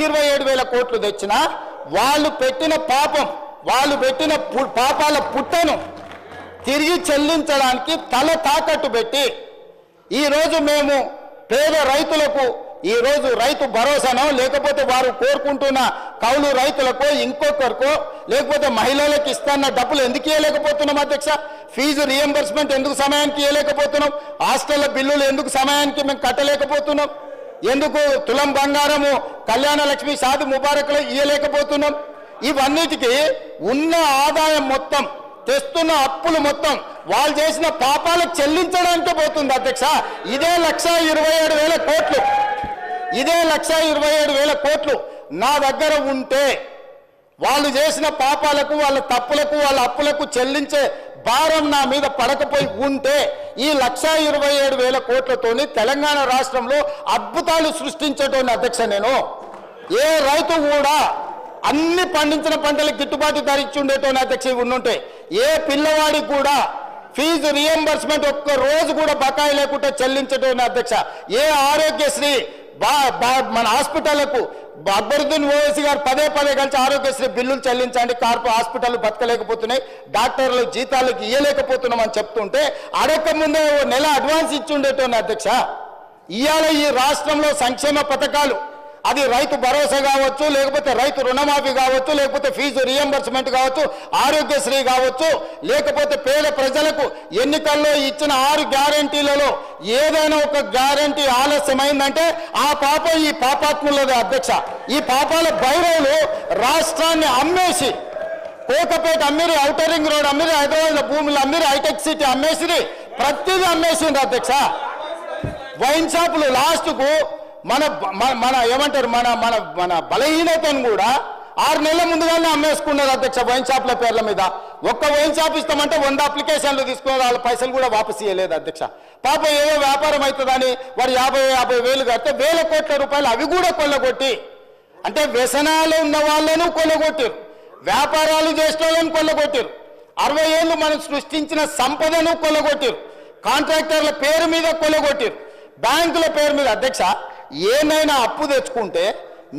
1,27,000 కోట్లు తెచ్చినా వాళ్ళు పెట్టిన పాపం, వాళ్ళు పెట్టిన పాపాల పుట్టను తిరిగి చెల్లించడానికి తల తాకట్టు పెట్టి ఈరోజు మేము పేద రైతులకు ఈరోజు రైతు భరోసానో లేకపోతే వారు కోరుకుంటున్న కౌలు రైతులకో ఇంకొకరికో లేకపోతే మహిళలకు ఇస్తున్న డబ్బులు ఎందుకు ఇవ్వలేకపోతున్నాం అధ్యక్ష? ఫీజు రియంబర్స్మెంట్ ఎందుకు సమయానికి ఇవ్వలేకపోతున్నాం? హాస్టల్ల బిల్లులు ఎందుకు సమయానికి మేము కట్టలేకపోతున్నాం? ఎందుకు తులం బంగారము కళ్యాణ లక్ష్మి షాది ముబారక్లో ఇవ్వలేకపోతున్నాం? ఇవన్నిటికీ ఉన్న ఆదాయం మొత్తం, తెస్తున్న అప్పులు మొత్తం వాళ్ళు చేసిన పాపాలకు చెల్లించడానికే పోతుంది అధ్యక్ష. ఇదే 1,27,000 కోట్లు, ఇదే 1,27,000 కోట్లు నా దగ్గర ఉంటే వాళ్ళు చేసిన పాపాలకు, వాళ్ళ తప్పులకు, వాళ్ళ అప్పులకు చెల్లించే భారం నా మీద పడకపోయి ఉంటే ఈ 1,27,000 కోట్లతోని తెలంగాణ రాష్ట్రంలో అద్భుతాలు సృష్టించేటోని అధ్యక్ష. నేను ఏ రైతు కూడా అన్ని పండించిన పంటలకు గిట్టుబాటు ధర ఇచ్చి ఉండేటోని అధ్యక్ష ఉండుంటే, ఏ పిల్లవాడికి కూడా ఫీజు రియంబర్స్మెంట్ ఒక్క రోజు కూడా బకాయి లేకుండా చెల్లించటోని అధ్యక్ష. ఏ ఆరోగ్యశ్రీ మన హాస్పిటళ్లకు అక్బరుద్దీన్ ఓవైసీ గారు పదే కలిసి ఆరోగ్యశ్రీ బిల్లులు చెల్లించండి, కార్పొరేట్ హాస్పిటల్ బతకలేకపోతున్నాయి, డాక్టర్లు జీతాలకు ఇవ్వలేకపోతున్నాం అని చెప్తుంటే అడక్క ముందే నెల అడ్వాన్స్ ఇచ్చి ఉండేటోని అధ్యక్ష. ఇవాళ ఈ రాష్ట్రంలో సంక్షేమ పథకాలు, అది రైతు భరోసా కావచ్చు, లేకపోతే రైతు రుణమాఫీ కావచ్చు, లేకపోతే ఫీజు రియంబర్స్మెంట్ కావచ్చు, ఆరోగ్యశ్రీ కావచ్చు, లేకపోతే పేద ప్రజలకు ఎన్నికల్లో ఇచ్చిన 6 గ్యారంటీలలో ఏదైనా ఒక గ్యారంటీ ఆలస్యమైందంటే ఆ పాపం ఈ పాపాత్ములదే అధ్యక్ష. ఈ పాపాల భైరవులు రాష్ట్రాన్ని అమ్మేసి, కోకపేట అమ్మిరి, ఔటర్ రింగ్ రోడ్ అమ్మిరి, హైదరాబాద్ భూములు అమ్మిరి, హైటెక్ సిటీ అమ్మేసిరి, ప్రతిదీ అమ్మేసింది అధ్యక్ష. వైన్ షాపులు లాస్ట్కు మన ఏమంటారు మన బలహీనతను కూడా 6 నెలల ముందుగానే అమ్మేసుకున్నారు అధ్యక్ష వైన్ షాప్ల పేర్ల మీద. ఒక్క వైన్ షాప్ ఇస్తామంటే 100 అప్లికేషన్లు తీసుకున్నారు, వాళ్ళ పైసలు కూడా వాపసు ఇవ్వలేదు అధ్యక్ష. పాపం ఏదో వ్యాపారం అవుతుందని వాడు 50,000 కడితే 1,000 కోట్ల రూపాయలు అవి కూడా కొల్లగొట్టి, అంటే వ్యసనాలు ఉన్న వాళ్ళను కొల్లగొట్టారు, వ్యాపారాలు చేసిన వాళ్ళని కొల్లగొట్టారు, 60 ఏళ్ళు మనం సృష్టించిన సంపదను కొల్లగొట్టారు, కాంట్రాక్టర్ల పేరు మీద కొల్లగొట్టారు, బ్యాంకుల పేరు మీద అధ్యక్ష. ఏమైనా అప్పు తెచ్చుకుంటే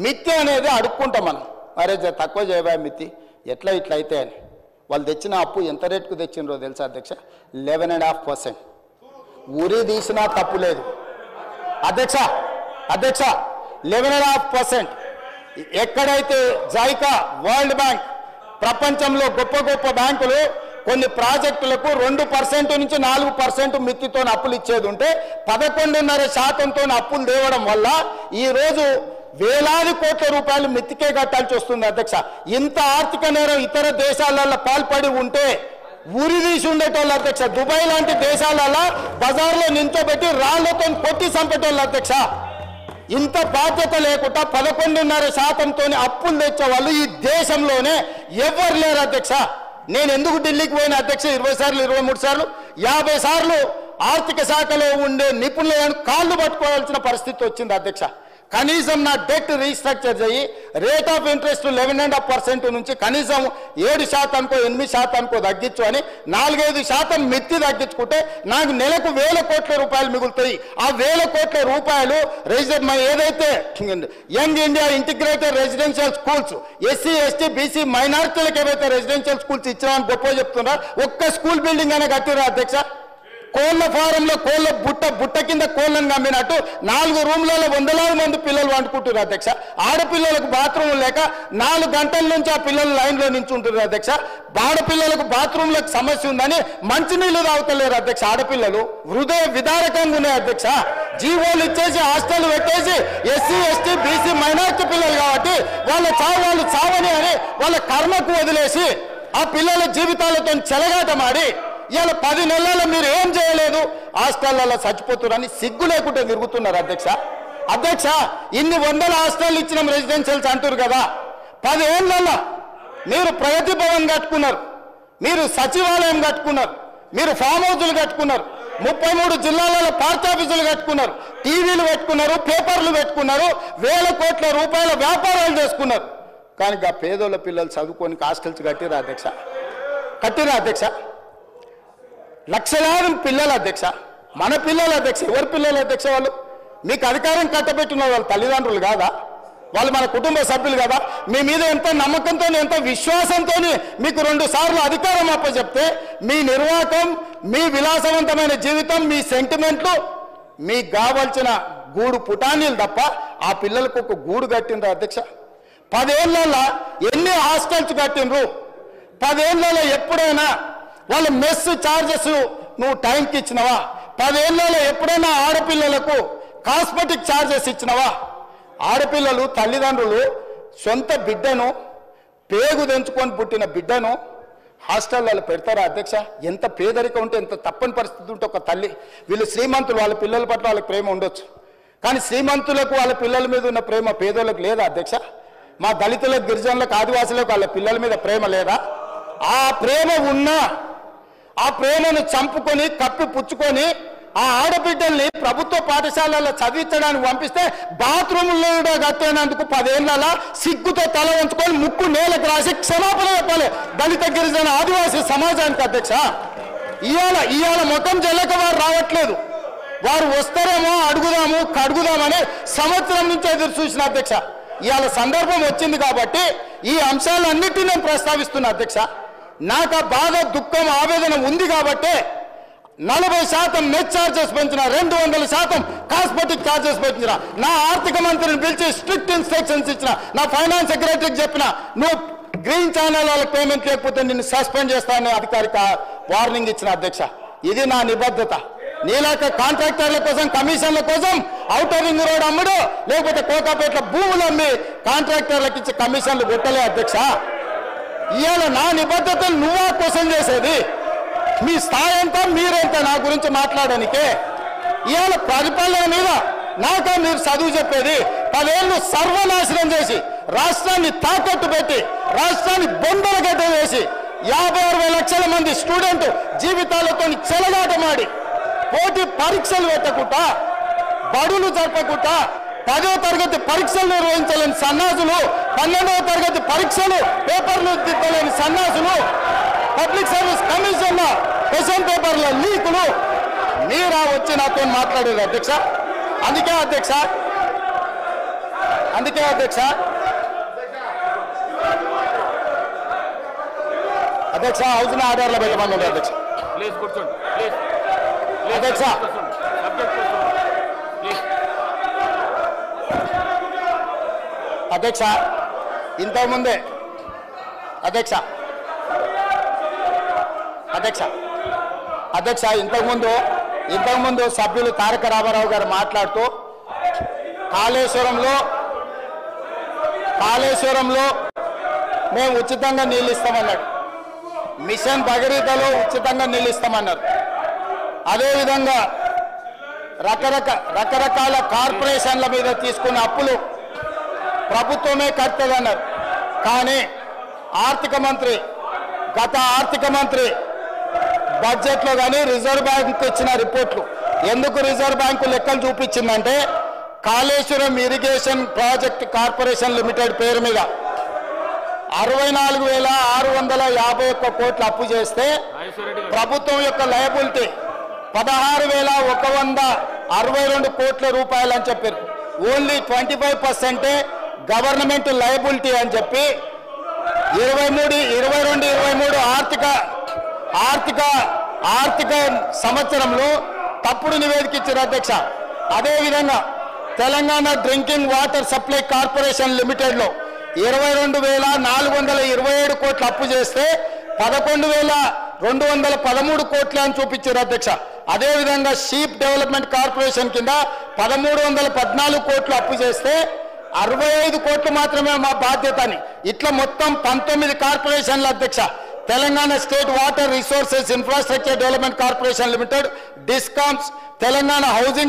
మిత్తి అనేది అడుక్కుంటాం మనం, అరే తక్కువ చేయబా మిత్తి ఎట్లా ఇట్లా అయితే అని. వాళ్ళు తెచ్చిన అప్పు ఎంత రేటుకు తెచ్చినరో తెలుసా అధ్యక్ష? 11.5%. ఉరి తీసినా తప్పు లేదు అధ్యక్ష. 11.5%. ఎక్కడైతే జైకా, వరల్డ్ బ్యాంక్, ప్రపంచంలో గొప్ప బ్యాంకులు కొన్ని ప్రాజెక్టులకు 2% నుంచి 4% మిత్తితో అప్పులు ఇచ్చేది ఉంటే 11.5%తో అప్పులు తేవడం వల్ల ఈరోజు వేలాది కోట్ల రూపాయలు మిత్తికే కట్టాల్సి వస్తుంది అధ్యక్ష. ఇంత ఆర్థిక నేరం ఇతర దేశాలలో పాల్పడి ఉంటే ఉరి తీసి ఉండేటోళ్ళు అధ్యక్ష. దుబాయ్ లాంటి దేశాలలో బజార్లో నించోబెట్టి రాళ్లతో కొట్టి చంపేటోళ్ళు అధ్యక్ష. ఇంత బాధ్యత లేకుండా 11.5%తో అప్పులు తెచ్చే వాళ్ళు ఈ దేశంలోనే ఎవరు లేరు అధ్యక్ష. నేను ఎందుకు ఢిల్లీకి పోయిన అధ్యక్ష 20 సార్లు 23 సార్లు 50 సార్లు ఆర్థిక శాఖలో ఉండే నిపుణులను కాళ్ళు పట్టుకోవాల్సిన పరిస్థితి వచ్చింది అధ్యక్ష. కనీసం నా డెట్ రీస్ట్రక్చర్ చేయి, రేట్ ఆఫ్ ఇంట్రెస్ట్ 11.5% నుంచి కనీసం 7%కో 8%కో తగ్గించు అని 4-5% మిత్తి తగ్గించుకుంటే నాకు నెలకు 1,000 కోట్ల రూపాయలు మిగులుతాయి. ఆ 1,000 కోట్ల రూపాయలు ఏదైతే young India integrated residential schools, SC ST BC మైనారిటీలకు ఏవైతే రెసిడెన్షియల్ స్కూల్స్ ఇచ్చామని గొప్ప చెప్తున్నారు, ఒక్క స్కూల్ బిల్డింగ్ అనే కట్టిరా అధ్యక్ష. కోళ్ళ ఫారంలో కోళ్ళ బుట్ట కింద కోళ్ళను నమ్మినట్టు 4 రూమ్లలో 100,000 మంది పిల్లలు వండుకుంటున్నారు అధ్యక్ష. ఆడపిల్లలకు బాత్రూమ్ లేక 4 గంటల నుంచి ఆ పిల్లలు లైన్లో నించుంటున్నారు అధ్యక్ష. ఆడపిల్లలకు బాత్రూమ్లకు సమస్య ఉందని మంచినీళ్ళు తాగుతలేరు అధ్యక్ష. ఆడపిల్లలు హృదయ విదారకంగా ఉన్నాయి అధ్యక్ష. జీవోలు ఇచ్చేసి హాస్టల్ పెట్టేసి ఎస్సీ ఎస్టీ బీసీ మైనారిటీ పిల్లలు కాబట్టి వాళ్ళు చావని అని వాళ్ళ కర్మకు వదిలేసి ఆ పిల్లల జీవితాలతో చెలగాటమాడి ఇవాళ 10 నెలల్లో మీరు ఏం చేయలేదు, హాస్టళ్లలో చచ్చిపోతున్నారని సిగ్గు లేకుండా తిరుగుతున్నారు అధ్యక్ష. ఇన్ని 100 హాస్టల్ ఇచ్చిన రెసిడెన్షియల్స్ అంటారు కదా, 10 ఏళ్లలో మీరు ప్రగతి భవన్ కట్టుకున్నారు, మీరు సచివాలయం కట్టుకున్నారు, మీరు ఫామ్ హౌజులు కట్టుకున్నారు, 33 జిల్లాలలో పార్టీ ఆఫీసులు కట్టుకున్నారు, టీవీలు పెట్టుకున్నారు, పేపర్లు పెట్టుకున్నారు, 1,000 కోట్ల రూపాయల వ్యాపారాలు చేసుకున్నారు. కానీ ఆ పేదోళ్ళ పిల్లలు చదువుకొని హాస్టల్స్ కట్టిరా అధ్యక్ష. లక్షలాది పిల్లలు అధ్యక్ష, మన పిల్లలు అధ్యక్ష. ఎవరి పిల్లలు అధ్యక్ష? వాళ్ళు మీకు అధికారం కట్టబెట్టిన వాళ్ళ తల్లిదండ్రులు కాదా? వాళ్ళు మన కుటుంబ సభ్యులు కదా, మీ మీద ఎంత నమ్మకంతో ఎంత విశ్వాసంతో మీకు 2 సార్లు అధికారం అప్పచెప్తే మీ నిర్వాహకం, మీ విలాసవంతమైన జీవితం, మీ సెంటిమెంట్లు, మీకు కావాల్సిన గూడు పుటానీలు తప్ప ఆ పిల్లలకు ఒక గూడు కట్టిండ్రు అధ్యక్ష. 10 ఏళ్లలో ఎన్ని హాస్టల్స్ కట్టిండ్రు? 10 ఏళ్లలో ఎప్పుడైనా వాళ్ళ మెస్ ఛార్జెస్ నువ్వు టైంకి ఇచ్చినవా? 10 ఏళ్లలో ఎప్పుడైనా ఆడపిల్లలకు కాస్మెటిక్ ఛార్జెస్ ఇచ్చినవా? ఆడపిల్లలు తల్లిదండ్రులు సొంత బిడ్డను, పేగు తెంచుకొని పుట్టిన బిడ్డను హాస్టల్లో పెడతారా అధ్యక్ష? ఎంత పేదరికం ఉంటే, ఎంత తప్పని పరిస్థితి ఉంటే ఒక తల్లి, వీళ్ళు శ్రీమంతులు, వాళ్ళ పిల్లల పట్ల వాళ్ళకి ప్రేమ ఉండొచ్చు, కానీ శ్రీమంతులకు వాళ్ళ పిల్లల మీద ఉన్న ప్రేమ పేదోళ్ళకు లేదా అధ్యక్ష? మా దళితులకు, గిరిజనులకు, ఆదివాసులకు వాళ్ళ పిల్లల మీద ప్రేమ లేదా? ఆ ప్రేమ ఉన్నా ఆ ప్రేమను చంపుకొని కప్పి పుచ్చుకొని ఆ ఆడబిడ్డల్ని ప్రభుత్వ పాఠశాలలో చదివించడానికి పంపిస్తే బాత్రూంలో కట్టేనందుకు 10 ఏళ్లలో సిగ్గుతో తల ఉంచుకొని ముక్కు నేలకు రాసి క్షమాపణ చెప్పాలి దళిత, గిరిజన, ఆదివాసీ సమాజానికి అధ్యక్ష. ఇవాళ ముఖం చెల్లక వారు రావట్లేదు, వారు వస్తారేమో అడుగుదాము కడుగుదామని సంవత్సరం నుంచి ఎదురు చూసిన అధ్యక్ష. ఇవాళ సందర్భం వచ్చింది కాబట్టి ఈ అంశాలన్నిటినీ నేను ప్రస్తావిస్తున్నా అధ్యక్ష. నాకు ఆ బాధ, దుఃఖం, ఆవేదన ఉంది కాబట్టి 40% నెట్ ఛార్జెస్ పెంచిన, 200% కాస్మెటిక్ ఛార్జెస్ పెంచిన, నా ఆర్థిక మంత్రిని పిలిచి స్ట్రిక్ట్ ఇన్స్ట్రక్షన్స్ ఇచ్చిన, నా ఫైనాన్స్ సెక్రటరీకి చెప్పిన, నువ్వు గ్రీన్ ఛానల్ వాళ్ళకి పేమెంట్ లేకపోతే నిన్ను సస్పెండ్ చేస్తానని అధికారిక వార్నింగ్ ఇచ్చిన అధ్యక్ష. ఇది నా నిబద్ధత. నీలాక కాంట్రాక్టర్ల కోసం, కమిషన్ల కోసం ఔటర్ రింగ్ రోడ్ అమ్ముడు, లేకపోతే కోకాపేట్ల భూములు అమ్మి కాంట్రాక్టర్లకు ఇచ్చి కమిషన్లు కొట్టలే అధ్యక్ష. ఇవాళ నా నిబద్ధతను నువ్వా క్వశ్చన్ చేసేది? మీ స్థాయి ఎంత, మీరెంత నా గురించి మాట్లాడడానికే? ఇవాళ పరిపాలన మీద నాకా మీరు చదువు చెప్పేది? 10 ఏళ్ళు సర్వనాశనం చేసి, రాష్ట్రాన్ని తాకట్టు పెట్టి, రాష్ట్రాన్ని బొందలగడ్డ వేసి, 56 లక్షల మంది స్టూడెంట్ జీవితాలతో చెలగాటమాడి, పోటీ పరీక్షలు పెట్టకుండా, బడులు జరపకుండా, 10వ తరగతి పరీక్షలు నిర్వహించలేని సన్నాసులు, 12వ తరగతి పరీక్షలు పేపర్లు దిద్దలేని సన్నాసులు, పబ్లిక్ సర్వీస్ కమిషన్ క్వశ్చన్ పేపర్ల లీకులు మీరా వచ్చి నాతో మాట్లాడేది అధ్యక్ష. అందుకే అధ్యక్ష హౌస్ ఆర్డర్లో పెట్టమని అధ్యక్ష. అధ్యక్ష అధ్యక్ష ఇంతకుముందే అధ్యక్ష ఇంతకుముందు సభ్యులు తారక రామారావు గారు మాట్లాడుతూ కాళేశ్వరంలో మేము ఉచితంగా నీళ్ళు ఇస్తామన్నాడు, మిషన్ భగీరథలో ఉచితంగా నీళ్ళు ఇస్తామన్నారు. అదేవిధంగా రకరకాల కార్పొరేషన్ల మీద తీసుకున్న అప్పులు ప్రభుత్వమే కట్టదన్నారు. కానీ గత ఆర్థిక మంత్రి బడ్జెట్లో కానీ రిజర్వ్ బ్యాంక్ ఇచ్చిన రిపోర్ట్లు, ఎందుకు రిజర్వ్ బ్యాంకు లెక్కలు చూపించిందంటే, Kaleshwaram Irrigation Project Corporation Limited పేరు మీద 64,651 కోట్లు అప్పు చేస్తే ప్రభుత్వం యొక్క లయబిలిటీ 16,162 కోట్ల రూపాయలు అని చెప్పారు. ఓన్లీ 25% గవర్నమెంట్ లయబిలిటీ అని చెప్పి 22-23 ఆర్థిక సంవత్సరంలో తప్పుడు నివేదిక ఇచ్చారు అధ్యక్ష. అదేవిధంగా Telangana Drinking Water Supply Corporation లిమిటెడ్లో 22,427 కోట్లు అప్పు చేస్తే 11,213 కోట్లు అని చూపించారు అధ్యక్ష. అదేవిధంగా షీప్ డెవలప్మెంట్ కార్పొరేషన్ కింద 1,314 కోట్లు అప్పు చేస్తే 65 కోట్లు మాత్రమే మా బాధ్యత అని, ఇట్లా మొత్తం 19 కార్పొరేషన్ల అధ్యక్ష. Telangana state water resources infrastructure development corporation limited, discoms, Telangana housing